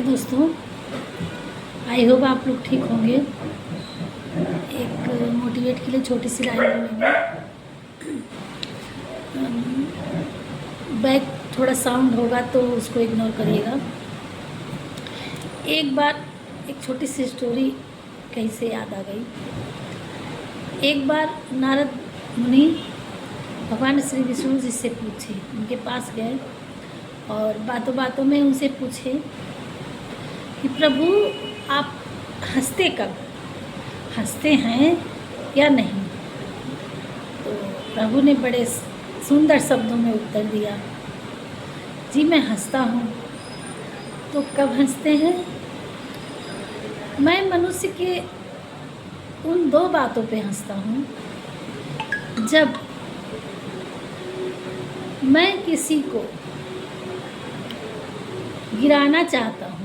हाय दोस्तों, I hope आप लोग ठीक होंगे। एक मोटिवेट के लिए छोटी सी लाइन बोलेंगे। बैक थोड़ा साउंड होगा तो उसको इग्नोर करिएगा। एक बार एक छोटी सी स्टोरी कहीं से याद आ गई। एक बार नारद मुनि भगवान श्री विष्णु जी से पूछे, उनके पास गए और बातों बातों में उनसे पूछे कि प्रभु आप हंसते कब, हंसते हैं या नहीं। तो प्रभु ने बड़े सुंदर शब्दों में उत्तर दिया, जी मैं हंसता हूँ। तो कब हंसते हैं? मैं मनुष्य के उन दो बातों पे हंसता हूँ, जब मैं किसी को गिराना चाहता हूँ,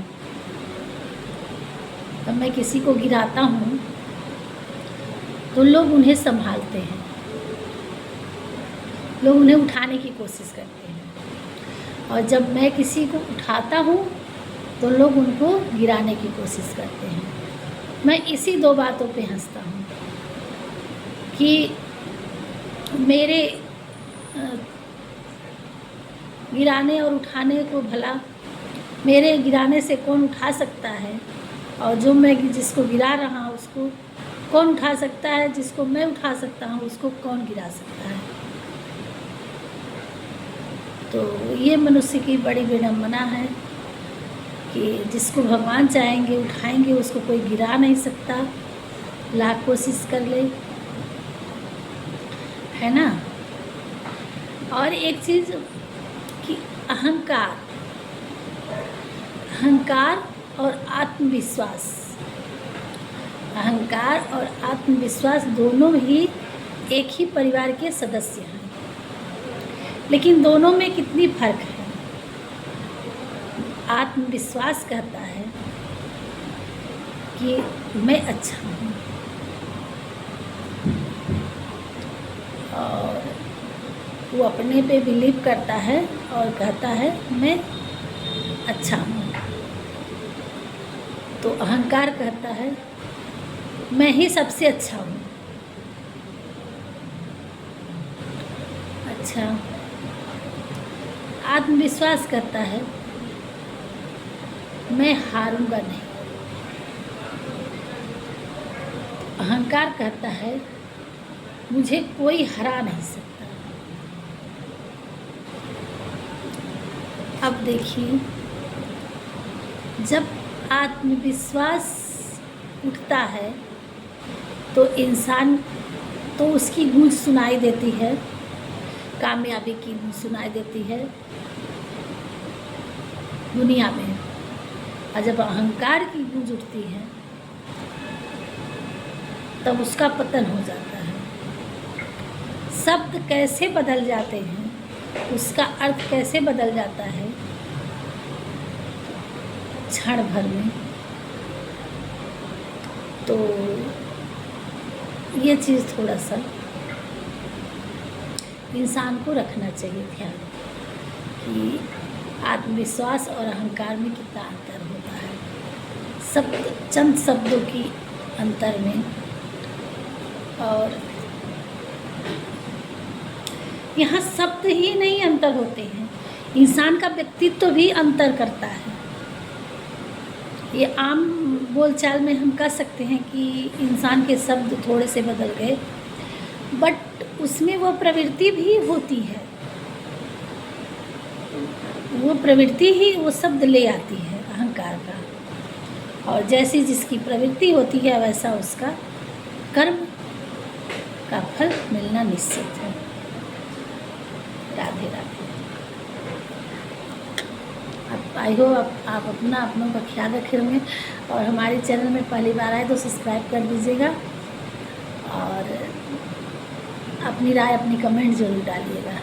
जब मैं किसी को गिराता हूँ तो लोग उन्हें संभालते हैं, लोग उन्हें उठाने की कोशिश करते हैं, और जब मैं किसी को उठाता हूँ तो लोग उनको गिराने की कोशिश करते हैं। मैं इसी दो बातों पे हंसता हूँ कि मेरे गिराने और उठाने को भला मेरे गिराने से कौन उठा सकता है, और जो मैं जिसको गिरा रहा हूँ उसको कौन उठा सकता है, जिसको मैं उठा सकता हूँ उसको कौन गिरा सकता है। तो ये मनुष्य की बड़ी विडंबना है कि जिसको भगवान चाहेंगे उठाएंगे उसको कोई गिरा नहीं सकता, लाख कोशिश कर ले, है ना। और एक चीज़ कि अहंकार और आत्मविश्वास, अहंकार और आत्मविश्वास दोनों ही एक ही परिवार के सदस्य हैं, लेकिन दोनों में कितनी फर्क है। आत्मविश्वास कहता है कि मैं अच्छा हूँ, और वो अपने पे बिलीव करता है और कहता है मैं अच्छा हूँ। तो अहंकार कहता है मैं ही सबसे अच्छा हूँ। अच्छा, आत्मविश्वास करता है मैं हारूंगा नहीं। अहंकार कहता है मुझे कोई हरा नहीं सकता। अब देखिए, जब आत्मविश्वास उठता है तो इंसान तो उसकी गूंज सुनाई देती है, कामयाबी की गूंज सुनाई देती है दुनिया में। और जब अहंकार की गूंज उठती है तब उसका पतन हो जाता है। शब्द कैसे बदल जाते हैं, उसका अर्थ कैसे बदल जाता है क्षण भर में। तो ये चीज़ थोड़ा सा इंसान को रखना चाहिए ध्यान कि आत्मविश्वास और अहंकार में कितना अंतर होता है। शब्द, चंद शब्दों की अंतर में, और यहाँ शब्द ही नहीं अंतर होते हैं, इंसान का व्यक्तित्व भी अंतर करता है। ये आम बोलचाल में हम कह सकते हैं कि इंसान के शब्द थोड़े से बदल गए, बट उसमें वो प्रवृत्ति भी होती है, वो प्रवृत्ति ही वो शब्द ले आती है अहंकार का। और जैसी जिसकी प्रवृत्ति होती है वैसा उसका कर्म का फल मिलना निश्चित है। राधे राधे। आई हो आप अपनों का ख्याल रखे होंगे, और हमारे चैनल में पहली बार आए तो सब्सक्राइब कर दीजिएगा, और अपनी राय, अपनी कमेंट ज़रूर डालिएगा।